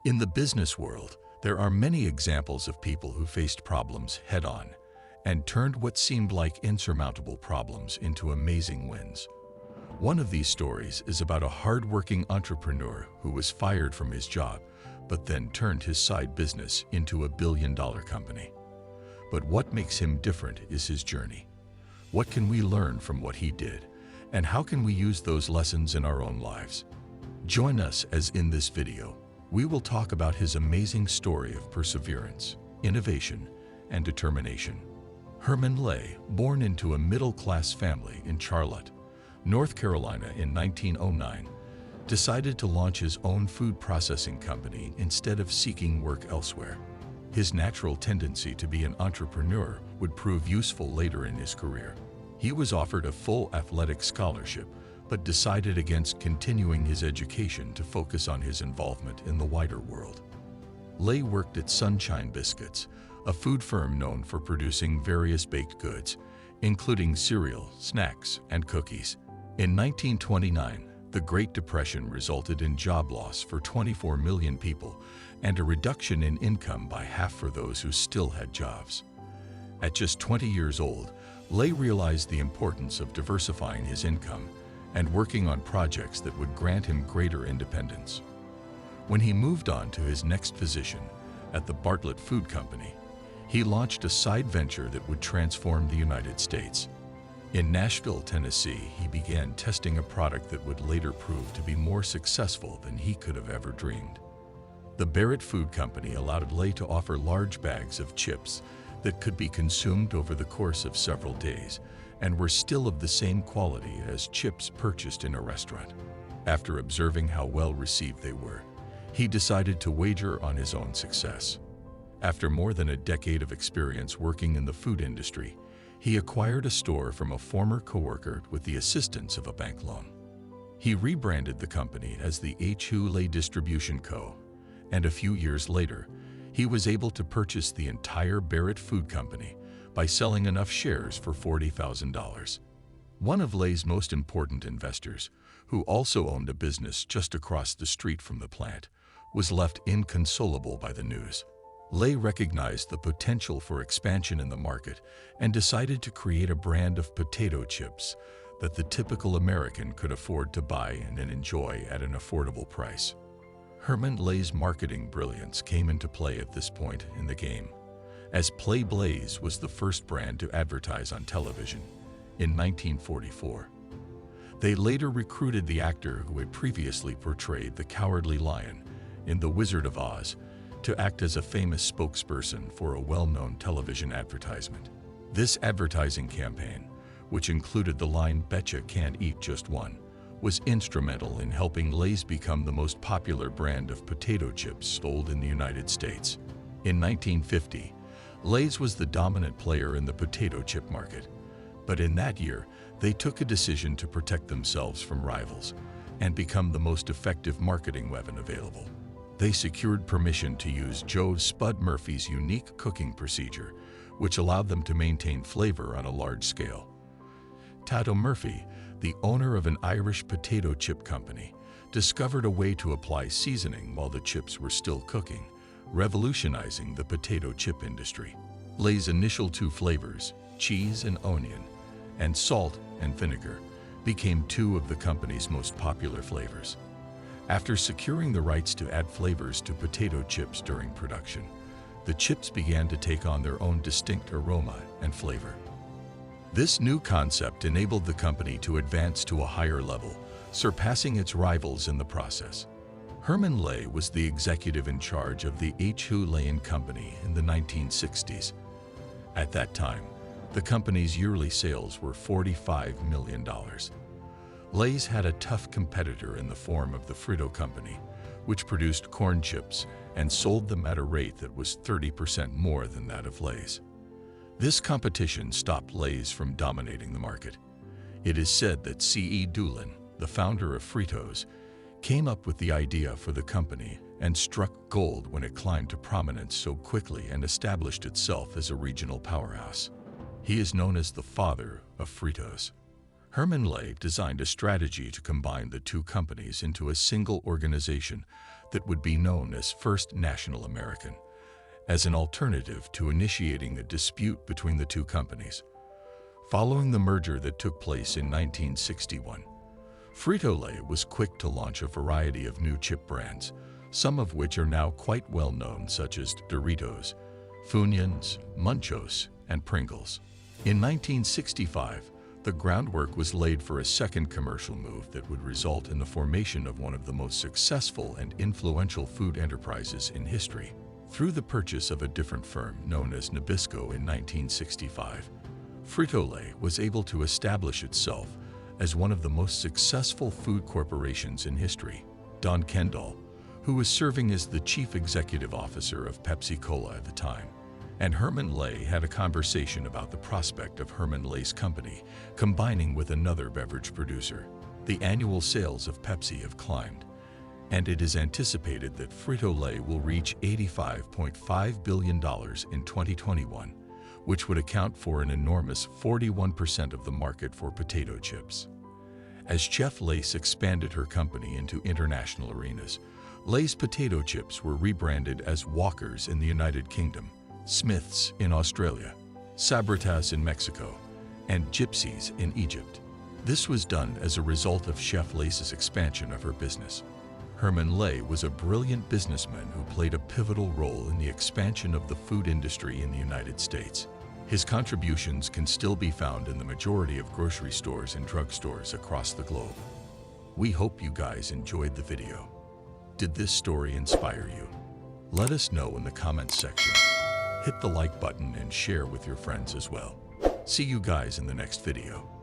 In the business world, there are many examples of people who faced problems head-on and turned what seemed like insurmountable problems into amazing wins. One of these stories is about a hard-working entrepreneur who was fired from his job, but then turned his side business into a billion-dollar company. But what makes him different is his journey. What can we learn from what he did, and how can we use those lessons in our own lives? Join us as in this video, we will talk about his amazing story of perseverance, innovation, and determination. Herman Lay, born into a middle-class family in Charlotte, North Carolina in 1909, decided to launch his own food processing company instead of seeking work elsewhere. His natural tendency to be an entrepreneur would prove useful later in his career. He was offered a full athletic scholarship, but decided against continuing his education to focus on his involvement in the wider world. Lay worked at Sunshine Biscuits, a food firm known for producing various baked goods, including cereal, snacks, and cookies. In 1929, the Great Depression resulted in job loss for 24 million people and a reduction in income by half for those who still had jobs. At just 20 years old, Lay realized the importance of diversifying his income and working on projects that would grant him greater independence. When he moved on to his next position at the Bartlett Food Company, he launched a side venture that would transform the United States. In Nashville, Tennessee, he began testing a product that would later prove to be more successful than he could have ever dreamed. The Barrett Food Company allowed Lay to offer large bags of chips that could be consumed over the course of several days and were still of the same quality as chips purchased in a restaurant. After observing how well received they were, he decided to wager on his own success. After more than a decade of experience working in the food industry, he acquired a store from a former coworker with the assistance of a bank loan. He rebranded the company as the H. Lay Distribution Co., and a few years later, he was able to purchase the entire Barrett Food Company by selling enough shares for $40,000. One of Lay's most important investors, who also owned a business just across the street from the plant, was left inconsolable by the news. Lay recognized the potential for expansion in the market and decided to create a brand of potato chips that the typical American could afford to buy and enjoy at an affordable price. Herman Lay's marketing brilliance came into play at this point in the game, as Play Blaze was the first brand to advertise on television in 1944. They later recruited the actor who had previously portrayed the Cowardly Lion in The Wizard of Oz to act as a famous spokesperson for a well-known television advertisement. This advertising campaign, which included the line "Betcha can't eat just one," was instrumental in helping Lay's become the most popular brand of potato chips sold in the United States. In 1950, Lay's was the dominant player in the potato chip market, but in that year, they took a decision to protect themselves from rivals and become the most effective marketing weapon available. They secured permission to use Joe Spud Murphy's unique cooking procedure, which allowed them to maintain flavor on a large scale. Tato Murphy, the owner of an Irish potato chip company, discovered a way to apply seasoning while the chips were still cooking, revolutionizing the potato chip industry. Lay's initial two flavors, cheese and onion, and salt and vinegar, became two of the company's most popular flavors. After securing the rights to add flavors to potato chips during production, the chips began to take on their own distinct aroma and flavor. This new concept enabled the company to advance to a higher level, surpassing its rivals in the process. Herman Lay was the executive in charge of the H. Lay & Company in the 1960s. At that time, the company's yearly sales were $45 million. Lay's had a tough competitor in the form of the Frito Company, which produced corn chips and sold them at a rate that was 30% more than that of Lay's. This competition stopped Lay's from dominating the market. It is said that C.E. Doolin, the founder of Fritos, came up with the idea for the company and struck gold when it climbed to prominence so quickly and established itself as a regional powerhouse. He is known as the father of Fritos. Herman Lay designed a strategy to combine the two companies into a single organization that would be known as First National American, as an alternative to initiating a dispute between the two companies. Following the merger that took place in 1961, Frito-Lay was quick to launch a variety of new chip brands, some of which are now quite well known, such as Doritos, Funyuns, Munchos, and Pringles. In 1965, the groundwork was laid for a second commercial move that would result in the formation of one of the most successful and influential food enterprises in history. Through the purchase of a different firm known as Nabisco in 1965, Frito-Lay was able to establish itself as one of the most successful food corporations in history. Don Kendall, who was serving as the chief executive officer of Pepsi-Cola at the time, and Herman Lay had a conversation about the prospect of Herman Lay's company combining with another beverage producer. The annual sales of Pepsi have climbed, and it is anticipated that Frito-Lay will reach $85.5 billion in 2021, which would account for an enormous 41% of the market for potato chips. As Chef Lay's expanded her company into international arenas, Lay's potato chips were rebranded as Walkers in the United Kingdom, Smiths in Australia, Sabritas in Mexico, and Gypsies in Egypt. This was done as a result of Chef Lay's expansion of her business. Herman Lay was a brilliant businessman who played a pivotal role in the expansion of the food industry in the United States. His contributions can still be found in the majority of grocery stores and drugstores across the globe. We hope you guys enjoyed the video. Did this story inspire you? Let us know in the comments section. Hit the like button and share with your friends as well. See you guys in the next video.